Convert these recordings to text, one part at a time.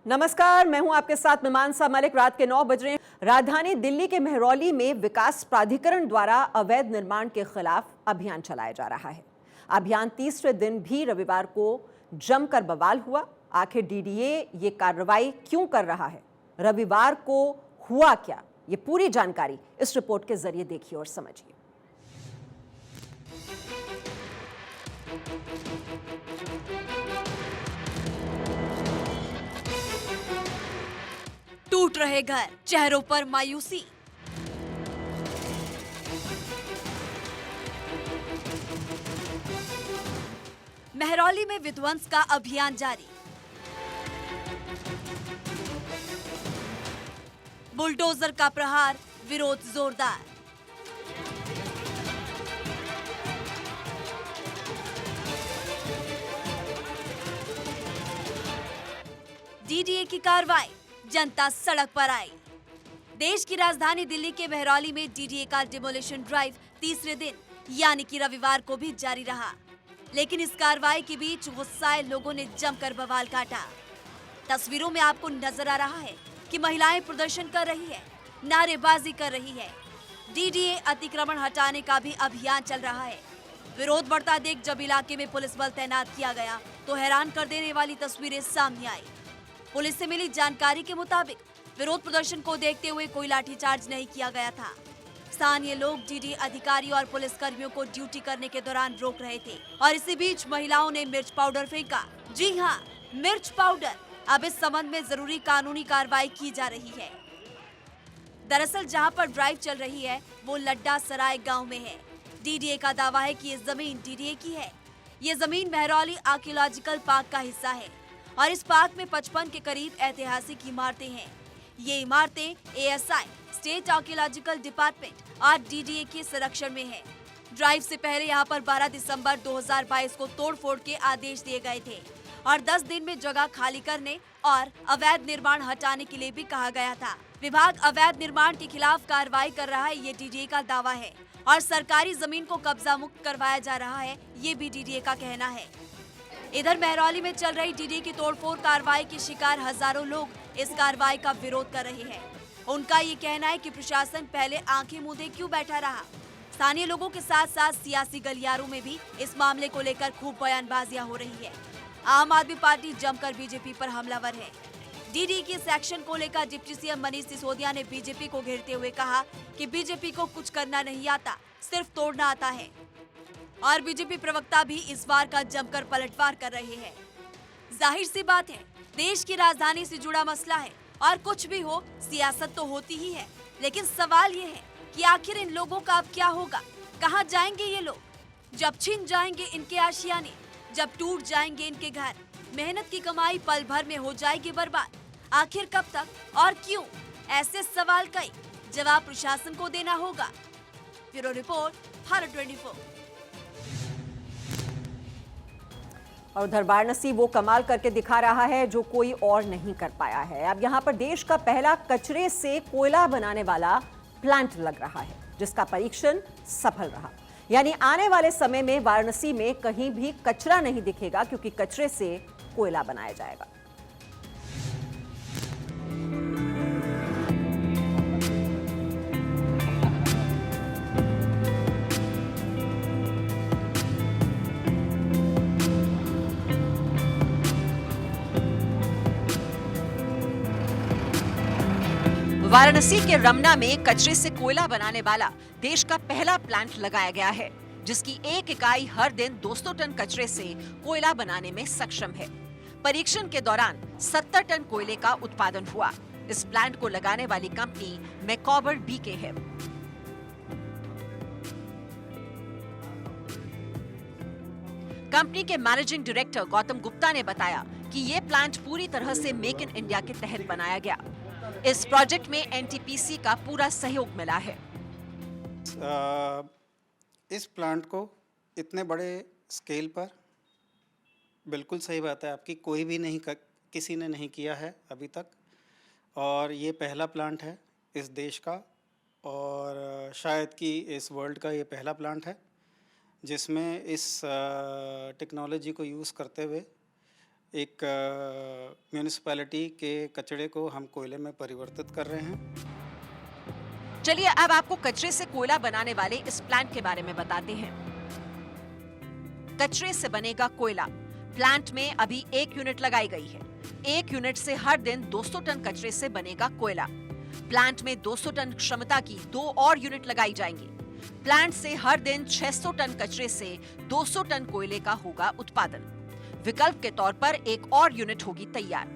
नमस्कार, मैं हूं आपके साथ मीमांसा मलिक। रात के 9 बज रहे हैं। राजधानी दिल्ली के मेहरौली में विकास प्राधिकरण द्वारा अवैध निर्माण के खिलाफ अभियान चलाया जा रहा है। अभियान तीसरे दिन भी रविवार को जमकर बवाल हुआ। आखिर डीडीए ये कार्रवाई क्यों कर रहा है, रविवार को हुआ क्या, ये पूरी जानकारी इस रिपोर्ट के जरिए देखिए और समझिए। टूट रहे घर, चेहरों पर मायूसी। मेहरौली में विध्वंस का अभियान जारी। बुलडोजर का प्रहार, विरोध जोरदार। डीडीए की कार्रवाई, जनता सड़क पर आई। देश की राजधानी दिल्ली के मेहरौली में डीडीए का डिमोलिशन ड्राइव तीसरे दिन यानी कि रविवार को भी जारी रहा। लेकिन इस कार्रवाई के बीच गुस्साए लोगों ने जमकर बवाल काटा। तस्वीरों में आपको नजर आ रहा है कि महिलाएं प्रदर्शन कर रही है, नारेबाजी कर रही है। डीडीए अतिक्रमण हटाने का भी अभियान चल रहा है। विरोध बढ़ता देख जब इलाके में पुलिस बल तैनात किया गया तो हैरान कर देने वाली तस्वीरें सामने आई। पुलिस से मिली जानकारी के मुताबिक विरोध प्रदर्शन को देखते हुए कोई लाठीचार्ज नहीं किया गया था। स्थानीय लोग डीडीए अधिकारी और पुलिस कर्मियों को ड्यूटी करने के दौरान रोक रहे थे और इसी बीच महिलाओं ने मिर्च पाउडर फेंका। जी हाँ, मिर्च पाउडर। अब इस संबंध में जरूरी कानूनी कार्रवाई की जा रही है। दरअसल जहां पर ड्राइव चल रही है वो लड्डा सराय गाँव में है। डीडीए का दावा है कि ये जमीन डीडीए की है। ये जमीन मेहरौली आर्कियोलॉजिकल पार्क का हिस्सा है और इस पार्क में 55 के करीब ऐतिहासिक इमारतें हैं। ये इमारतें एएसआई स्टेट आर्कियोलॉजिकल डिपार्टमेंट और डीडीए के संरक्षण में है। ड्राइव से पहले यहाँ पर 12 दिसंबर 2022 को तोड़फोड़ के आदेश दिए गए थे और 10 दिन में जगह खाली करने और अवैध निर्माण हटाने के लिए भी कहा गया था। विभाग अवैध निर्माण के खिलाफ कार्रवाई कर रहा है, ये डीडीए का दावा है और सरकारी जमीन को कब्जा मुक्त करवाया जा रहा है, ये भी डीडीए का कहना है। इधर मेहरौली में चल रही डीडीए की तोड़फोड़ कार्रवाई के शिकार हजारों लोग इस कार्रवाई का विरोध कर रहे हैं। उनका ये कहना है कि प्रशासन पहले आंखें मूंदे क्यों बैठा रहा। स्थानीय लोगों के साथ साथ सियासी गलियारों में भी इस मामले को लेकर खूब बयानबाजियां हो रही है। आम आदमी पार्टी जमकर बीजेपी पर हमलावर है। डीडीए के सेक्शन को लेकर डिप्टी सीएम मनीष सिसोदिया ने बीजेपी को घेरते हुए कहा कि बीजेपी को कुछ करना नहीं आता, सिर्फ तोड़ना आता है। और बीजेपी प्रवक्ता भी इस बार का जमकर पलटवार कर रहे हैं। जाहिर सी बात है, देश की राजधानी से जुड़ा मसला है और कुछ भी हो सियासत तो होती ही है। लेकिन सवाल ये है कि आखिर इन लोगों का अब क्या होगा, कहां जाएंगे ये लोग जब छिन जाएंगे इनके आशियाने, जब टूट जाएंगे इनके घर, मेहनत की कमाई पल भर में हो जाएगी बर्बाद। आखिर कब तक और क्यों, ऐसे सवाल का जवाब प्रशासन को देना होगा। Bureau report, Bharat 24। और उधर वाराणसी वो कमाल करके दिखा रहा है जो कोई और नहीं कर पाया है। अब यहाँ पर देश का पहला कचरे से कोयला बनाने वाला प्लांट लग रहा है, जिसका परीक्षण सफल रहा। यानी आने वाले समय में वाराणसी में कहीं भी कचरा नहीं दिखेगा, क्योंकि कचरे से कोयला बनाया जाएगा। वाराणसी के रमना में कचरे से कोयला बनाने वाला देश का पहला प्लांट लगाया गया है, जिसकी एक इकाई हर दिन 200 टन कचरे से कोयला बनाने में सक्षम है। परीक्षण के दौरान 70 टन कोयले का उत्पादन हुआ। इस प्लांट को लगाने वाली कंपनी मैकॉबर बीके है। कंपनी के मैनेजिंग डायरेक्टर गौतम गुप्ता ने बताया कि ये प्लांट पूरी तरह से मेक इन इंडिया के तहत बनाया गया। इस प्रोजेक्ट में एनटीपीसी का पूरा सहयोग मिला है। इस प्लांट को इतने बड़े स्केल पर, बिल्कुल सही बात है आपकी, कोई भी नहीं किसी ने नहीं किया है अभी तक, और ये पहला प्लांट है इस देश का और शायद कि इस वर्ल्ड का ये पहला प्लांट है जिसमें इस टेक्नोलॉजी को यूज़ करते हुए एक म्यूनिसिपैलिटी के कचरे को हम कोयले में परिवर्तित कर रहे हैं। चलिए अब आपको कचरे से कोयला बनाने वाले इस प्लांट के बारे में बताते हैं। कचरे से बनेगा कोयला। प्लांट में अभी 1 यूनिट लगाई गई है। 1 यूनिट से हर दिन 200 टन कचरे से बनेगा कोयला। प्लांट में 200 टन क्षमता की 2 और यूनिट लगाई जाएंगी। प्लांट से हर दिन 600 टन कचरे से 200 टन कोयले का होगा उत्पादन। विकल्प के तौर पर एक और यूनिट होगी तैयार।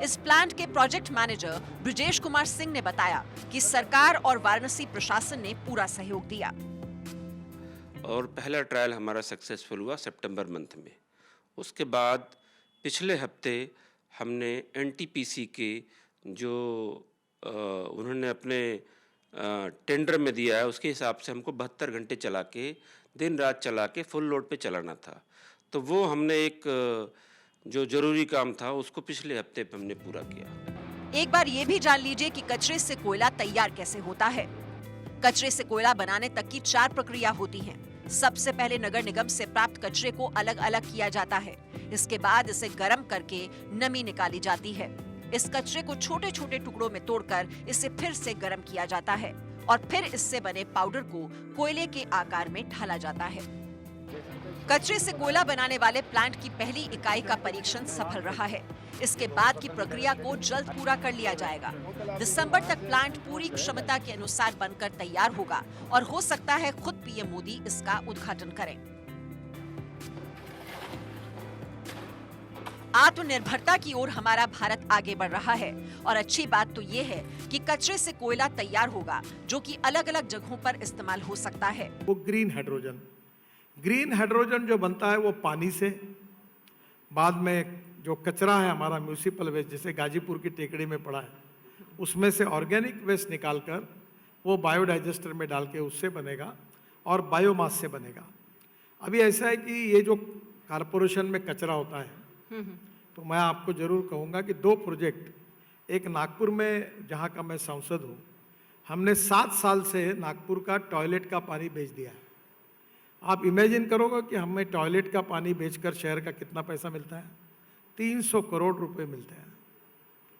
इस प्लांट के प्रोजेक्ट मैनेजर ब्रिजेश कुमार सिंह ने बताया कि सरकार और वाराणसी प्रशासन ने पूरा सहयोग दिया। और पहला ट्रायल हमारा सक्सेसफुल हुआ सितंबर मंथ में। उसके बाद पिछले हफ्ते हमने एनटीपीसी के जो उन्होंने अपने टेंडर में दिया है उसके हिसाब से हमको 72 घंटे चला के दिन रात चला के फुल लोड पे चलाना था। तो वो हमने एक जो जरूरी काम था उसको पिछले हफ्ते पे हमने पूरा किया। एक बार ये भी जान लीजिए कि कचरे से कोयला तैयार कैसे होता है। कचरे से कोयला बनाने तक की 4 प्रक्रिया होती हैं। सबसे पहले नगर निगम से प्राप्त कचरे को अलग अलग किया जाता है। इसके बाद इसे गर्म करके नमी निकाली जाती है। इस कचरे को छोटे छोटे टुकड़ों में तोड़कर इसे फिर से गर्म किया जाता है और फिर इससे बने पाउडर को कोयले के आकार में ढाला जाता है। कचरे से कोयला बनाने वाले प्लांट की पहली इकाई का परीक्षण सफल रहा है। इसके बाद की प्रक्रिया को जल्द पूरा कर लिया जाएगा। दिसंबर तक प्लांट पूरी क्षमता के अनुसार बनकर तैयार होगा और हो सकता है खुद पीएम मोदी इसका उद्घाटन करें। आत्मनिर्भरता की ओर हमारा भारत आगे बढ़ रहा है और अच्छी बात तो ये है कि कचरे से कोयला तैयार होगा जो कि अलग अलग जगहों पर इस्तेमाल हो सकता है। वो ग्रीन हाइड्रोजन जो बनता है वो पानी से, बाद में जो कचरा है हमारा म्यूनिसिपल वेस्ट जैसे गाजीपुर की टेकड़ी में पड़ा है उसमें से ऑर्गेनिक वेस्ट निकालकर वो बायोडाइजेस्टर में डाल के उससे बनेगा और बायोमास से बनेगा। अभी ऐसा है कि ये जो कारपोरेशन में कचरा होता है तो मैं आपको जरूर कहूँगा कि 2 प्रोजेक्ट, एक नागपुर में जहाँ का मैं सांसद हूँ, हमने 7 साल से नागपुर का टॉयलेट का पानी बेच दिया है। आप इमेजिन करोगे कि हमें टॉयलेट का पानी बेचकर शहर का कितना पैसा मिलता है? 300 करोड़ रुपए मिलते हैं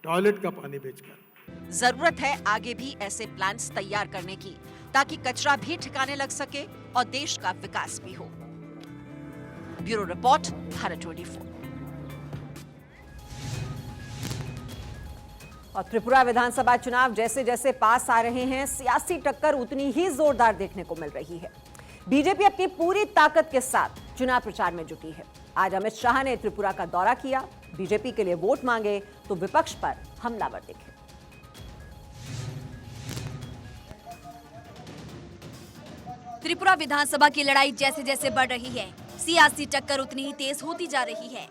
टॉयलेट का पानी बेचकर। जरूरत है आगे भी ऐसे प्लांट्स तैयार करने की ताकि कचरा भी ठिकाने लग सके और देश का विकास भी हो। Bureau report, Bharat 24। और त्रिपुरा विधानसभा चुनाव जैसे जैसे पास आ रहे हैं, सियासी टक्कर उतनी ही जोरदार देखने को मिल रही है। बीजेपी अपनी पूरी ताकत के साथ चुनाव प्रचार में जुटी है। आज अमित शाह ने त्रिपुरा का दौरा किया, बीजेपी के लिए वोट मांगे तो विपक्ष पर हमलावर दिखे। त्रिपुरा विधानसभा की लड़ाई जैसे जैसे बढ़ रही है, सियासी टक्कर उतनी ही तेज होती जा रही है।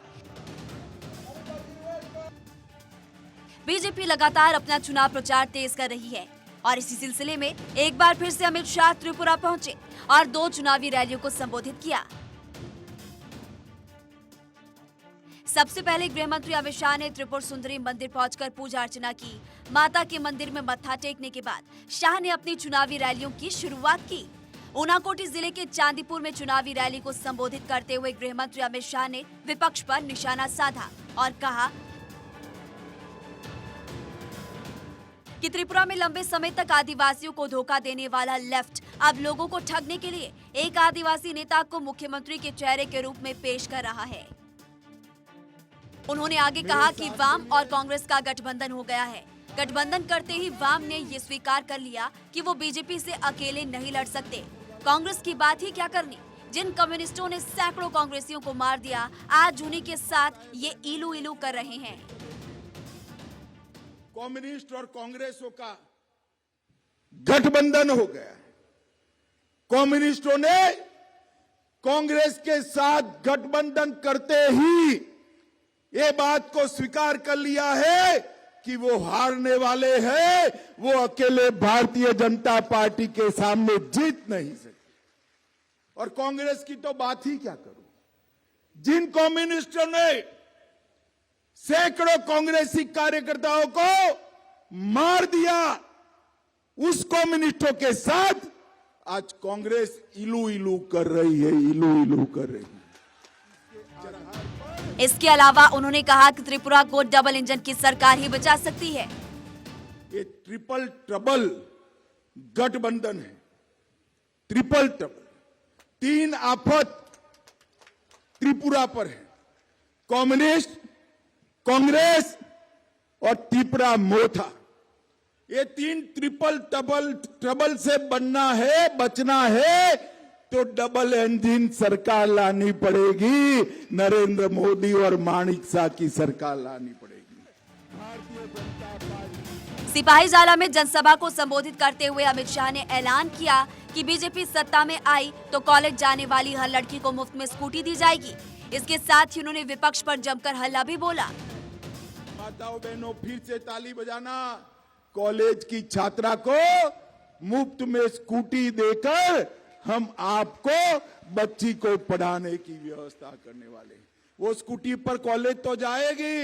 बीजेपी लगातार अपना चुनाव प्रचार तेज कर रही है और इसी सिलसिले में एक बार फिर से अमित शाह त्रिपुरा पहुंचे और 2 चुनावी रैलियों को संबोधित किया। सबसे पहले गृह मंत्री अमित शाह ने त्रिपुर सुंदरी मंदिर पहुंचकर पूजा अर्चना की। माता के मंदिर में मत्था टेकने के बाद शाह ने अपनी चुनावी रैलियों की शुरुआत की। ऊनाकोटी जिले के चांदीपुर में चुनावी रैली को संबोधित करते हुए गृह मंत्री अमित शाह ने विपक्ष पर निशाना साधा और कहा कि त्रिपुरा में लंबे समय तक आदिवासियों को धोखा देने वाला लेफ्ट अब लोगों को ठगने के लिए एक आदिवासी नेता को मुख्यमंत्री के चेहरे के रूप में पेश कर रहा है। उन्होंने आगे कहा कि वाम और कांग्रेस का गठबंधन हो गया है। गठबंधन करते ही वाम ने ये स्वीकार कर लिया कि वो बीजेपी से अकेले नहीं लड़ सकते। कांग्रेस की बात ही क्या करनी, जिन कम्युनिस्टों ने सैकड़ों कांग्रेसियों को मार दिया, आज उन्हीं के साथ ये इलू इलू कर रहे हैं। कम्युनिस्ट और कांग्रेसों का गठबंधन हो गया है। कम्युनिस्टों ने कांग्रेस के साथ गठबंधन करते ही ये बात को स्वीकार कर लिया है कि वो हारने वाले हैं, वो अकेले भारतीय जनता पार्टी के सामने जीत नहीं सकते। और कांग्रेस की तो बात ही क्या करूं, जिन कम्युनिस्टों ने सैकड़ों कांग्रेसी कार्यकर्ताओं को मार दिया, उस कम्युनिस्टों के साथ आज कांग्रेस इलू इलू कर रही है, इलू इलू कर रही है। इसके अलावा उन्होंने कहा कि त्रिपुरा को डबल इंजन की सरकार ही बचा सकती है। ये ट्रिपल ट्रबल गठबंधन है, ट्रिपल ट्रबल, 3 आफत त्रिपुरा पर है, कम्युनिस्ट, कांग्रेस और त्रिपुरा मोथा। ये 3 ट्रिपल ट्रबल से बचना है तो डबल इंजन सरकार लानी पड़ेगी, नरेंद्र मोदी और माणिक शाह की सरकार लानी पड़ेगी। भारतीय जनता पार्टी सिपाहीजाला में जनसभा को संबोधित करते हुए अमित शाह ने ऐलान किया कि बीजेपी सत्ता में आई तो कॉलेज जाने वाली हर लड़की को मुफ्त में स्कूटी दी जाएगी। इसके साथ ही उन्होंने विपक्ष पर जमकर हल्ला भी बोला। माताओं बहनों, फिर से ताली बजाना। कॉलेज की छात्रा को मुफ्त में स्कूटी देकर हम आपको बच्ची को पढ़ाने की व्यवस्था करने वाले। वो स्कूटी पर कॉलेज तो जाएगी,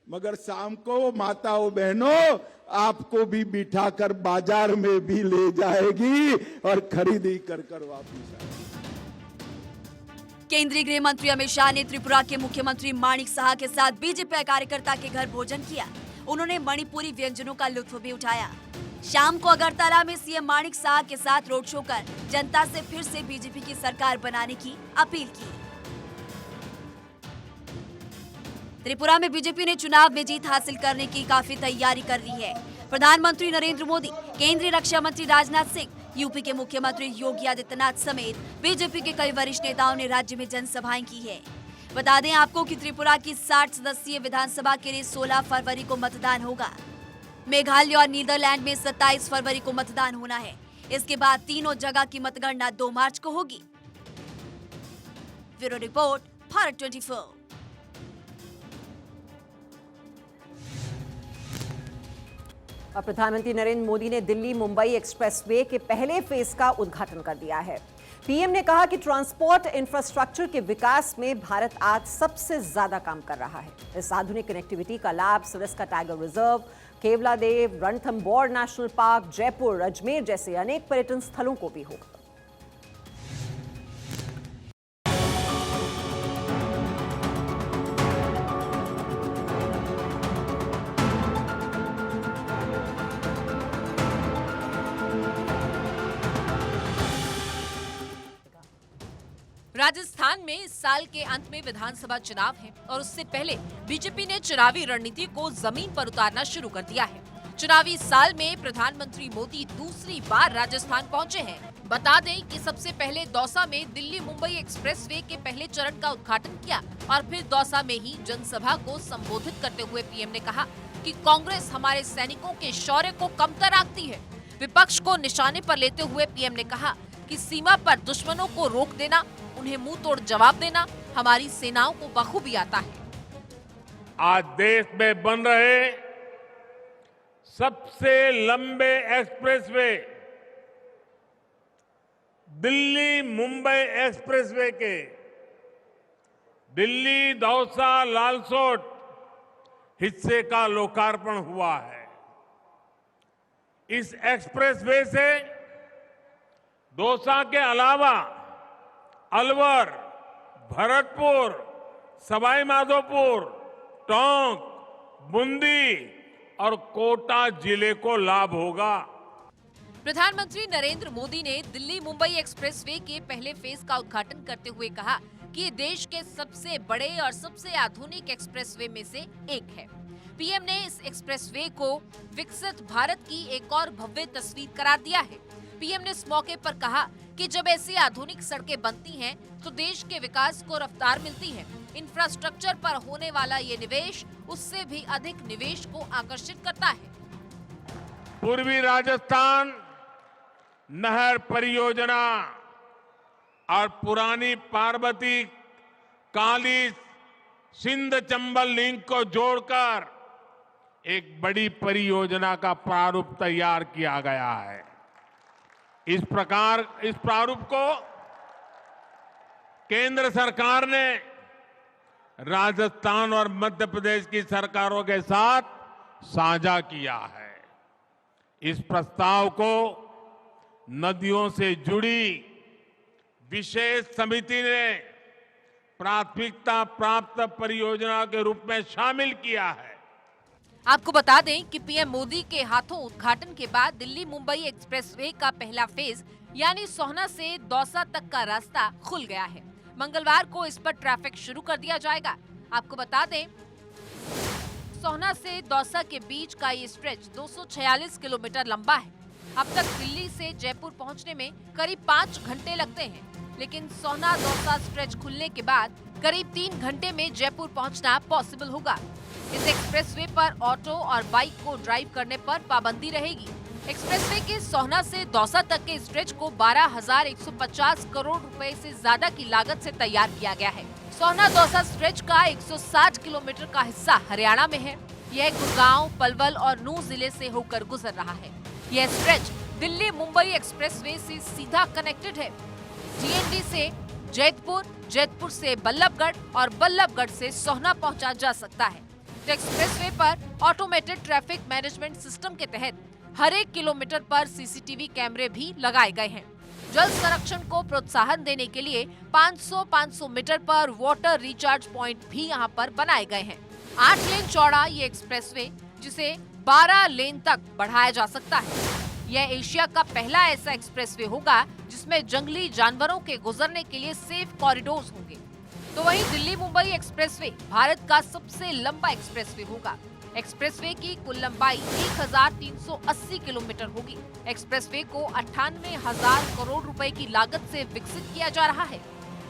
मगर शाम को माताओं बहनों आपको भी बिठाकर बाजार में भी ले जाएगी और खरीदी कर वापस आएगी। केंद्रीय गृह मंत्री अमित शाह ने त्रिपुरा के मुख्यमंत्री माणिक शाह के साथ बीजेपी कार्यकर्ता के घर भोजन किया। उन्होंने मणिपुरी व्यंजनों का लुत्फ भी उठाया। शाम को अगरतला में सीएम माणिक शाह के साथ रोड शो कर जनता से फिर से बीजेपी की सरकार बनाने की अपील की। त्रिपुरा में बीजेपी ने चुनाव में जीत हासिल करने की काफी तैयारी कर ली है। प्रधानमंत्री नरेंद्र मोदी, केंद्रीय रक्षा मंत्री राजनाथ सिंह, यूपी के मुख्यमंत्री योगी आदित्यनाथ समेत बीजेपी के कई वरिष्ठ नेताओं ने राज्य में जनसभाएं की है। बता दें आपको कि त्रिपुरा की 60 सदस्यीय विधानसभा के लिए 16 फरवरी को मतदान होगा। मेघालय और नीदरलैंड में 27 फरवरी को मतदान होना है। इसके बाद तीनों जगह की मतगणना 2 मार्च को होगी। Bureau report, Bharat 24। और प्रधानमंत्री नरेंद्र मोदी ने दिल्ली मुंबई एक्सप्रेसवे के पहले फेज का उद्घाटन कर दिया है। पीएम ने कहा कि ट्रांसपोर्ट इंफ्रास्ट्रक्चर के विकास में भारत आज सबसे ज्यादा काम कर रहा है। इस आधुनिक कनेक्टिविटी का लाभ Sariska tiger reserve, Keoladeo, Ranthambore national park, Jaipur, Ajmer जैसे अनेक पर्यटन स्थलों को भी होगा। राजस्थान में इस साल के अंत में विधानसभा चुनाव है और उससे पहले बीजेपी ने चुनावी रणनीति को जमीन पर उतारना शुरू कर दिया है। चुनावी साल में प्रधानमंत्री मोदी दूसरी बार राजस्थान पहुंचे हैं। बता दें कि सबसे पहले दौसा में दिल्ली मुंबई एक्सप्रेसवे के पहले चरण का उद्घाटन किया और फिर दौसा में ही जनसभा को संबोधित करते हुए पीएम ने कहा कि कांग्रेस हमारे सैनिकों के शौर्य को कमतर आंकती है। विपक्ष को निशाने पर लेते हुए पीएम ने कहा कि सीमा पर दुश्मनों को रोक देना, उन्हें मुंह तोड़ जवाब देना हमारी सेनाओं को बखूबी आता है। आज देश में बन रहे सबसे लंबे एक्सप्रेसवे दिल्ली मुंबई एक्सप्रेसवे के दिल्ली दौसा लालसोट हिस्से का लोकार्पण हुआ है। इस एक्सप्रेसवे से दौसा के अलावा अलवर, भरतपुर, सवाई माधोपुर, टोंक, बूंदी और कोटा जिले को लाभ होगा। प्रधानमंत्री नरेंद्र मोदी ने दिल्ली मुंबई एक्सप्रेसवे के पहले फेज का उद्घाटन करते हुए कहा कि ये देश के सबसे बड़े और सबसे आधुनिक एक्सप्रेसवे में से एक है। पीएम ने इस एक्सप्रेसवे को विकसित भारत की एक और भव्य तस्वीर करार दिया है। पीएम ने इस मौके पर कहा कि जब ऐसी आधुनिक सड़कें बनती हैं तो देश के विकास को रफ्तार मिलती है। इंफ्रास्ट्रक्चर पर होने वाला ये निवेश उससे भी अधिक निवेश को आकर्षित करता है। पूर्वी राजस्थान नहर परियोजना और पुरानी पार्वती काली सिंध चंबल लिंक को जोड़कर एक बड़ी परियोजना का प्रारूप तैयार किया गया है। इस प्रारूप को केंद्र सरकार ने राजस्थान और मध्य प्रदेश की सरकारों के साथ साझा किया है। इस प्रस्ताव को नदियों से जुड़ी विशेष समिति ने प्राथमिकता प्राप्त परियोजना के रूप में शामिल किया है। आपको बता दें कि पीएम मोदी के हाथों उद्घाटन के बाद दिल्ली मुंबई एक्सप्रेसवे का पहला फेज यानी सोहना से दौसा तक का रास्ता खुल गया है। मंगलवार को इस पर ट्रैफिक शुरू कर दिया जाएगा। आपको बता दें, सोहना से दौसा के बीच का ये स्ट्रेच 246 किलोमीटर लंबा है। अब तक दिल्ली से जयपुर पहुंचने में करीब 5 घंटे लगते हैं, लेकिन सोहना दौसा स्ट्रेच खुलने के बाद करीब 3 घंटे में जयपुर पहुंचना पॉसिबल होगा। इस एक्सप्रेसवे पर ऑटो और बाइक को ड्राइव करने पर पाबंदी रहेगी। एक्सप्रेसवे के सोहना से दौसा तक के स्ट्रेच को 12,150 करोड़ रुपए से ज्यादा की लागत से तैयार किया गया है। सोहना दौसा स्ट्रेच का 160 किलोमीटर का हिस्सा हरियाणा में है। यह गुड़गांव, पलवल और नूंह जिले से होकर गुजर रहा है। यह स्ट्रेच दिल्ली मुंबई एक्सप्रेसवे से सीधा कनेक्टेड है। डीएनडी से जैतपुर, जैतपुर से बल्लभगढ़ और बल्लभगढ़ से सोहना पहुंचा जा सकता है। एक्सप्रेसवे पर ऑटोमेटेड ट्रैफिक मैनेजमेंट सिस्टम के तहत हर 1 किलोमीटर पर सीसीटीवी कैमरे भी लगाए गए हैं। जल संरक्षण को प्रोत्साहन देने के लिए 500 मीटर पर वाटर रिचार्ज पॉइंट भी यहां पर बनाए गए हैं। 8 लेन चौड़ा ये एक्सप्रेसवे, जिसे 12 लेन तक बढ़ाया जा सकता है। यह एशिया का पहला ऐसा एक्सप्रेसवे होगा जिसमें जंगली जानवरों के गुजरने के लिए सेफ कॉरिडोर्स होंगे। तो वहीं दिल्ली मुंबई एक्सप्रेसवे भारत का सबसे लंबा एक्सप्रेसवे होगा। एक्सप्रेसवे की कुल लंबाई 1380 किलोमीटर होगी। एक्सप्रेसवे को 98,000 करोड़ रुपए की लागत से विकसित किया जा रहा है।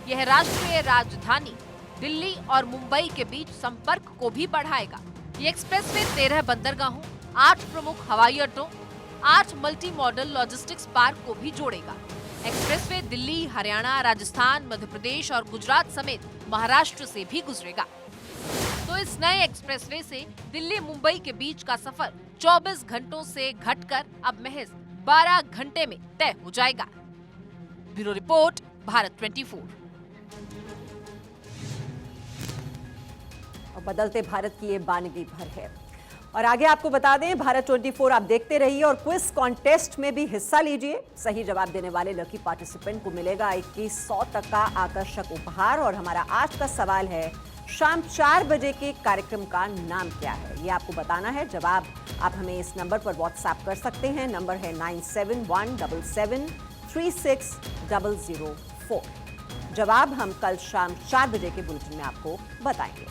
यह राष्ट्रीय राजधानी दिल्ली और मुंबई के बीच संपर्क को भी बढ़ाएगा। ये एक्सप्रेसवे 13 बंदरगाहों, 8 प्रमुख हवाई अड्डों, 8 मल्टी मॉडल लॉजिस्टिक्स पार्क को भी जोड़ेगा। एक्सप्रेसवे दिल्ली, हरियाणा, राजस्थान, मध्य प्रदेश और गुजरात समेत महाराष्ट्र से भी गुजरेगा। तो इस नए एक्सप्रेसवे से दिल्ली मुंबई के बीच का सफर 24 घंटों से घटकर अब महज 12 घंटे में तय हो जाएगा। Bureau report, Bharat 24। और बदलते भारत की ये बानगी भर है। और आगे आपको बता दें, भारत 24 आप देखते रहिए और क्विज कॉन्टेस्ट में भी हिस्सा लीजिए। सही जवाब देने वाले लकी पार्टिसिपेंट को मिलेगा 2100 तक का आकर्षक उपहार। और हमारा आज का सवाल है, शाम 4 बजे के कार्यक्रम का नाम क्या है? ये आपको बताना है। जवाब आप हमें इस नंबर पर व्हाट्सएप कर सकते हैं। नंबर है 9717736004। जवाब हम कल शाम 4 बजे के बुलेटिन में आपको बताएंगे।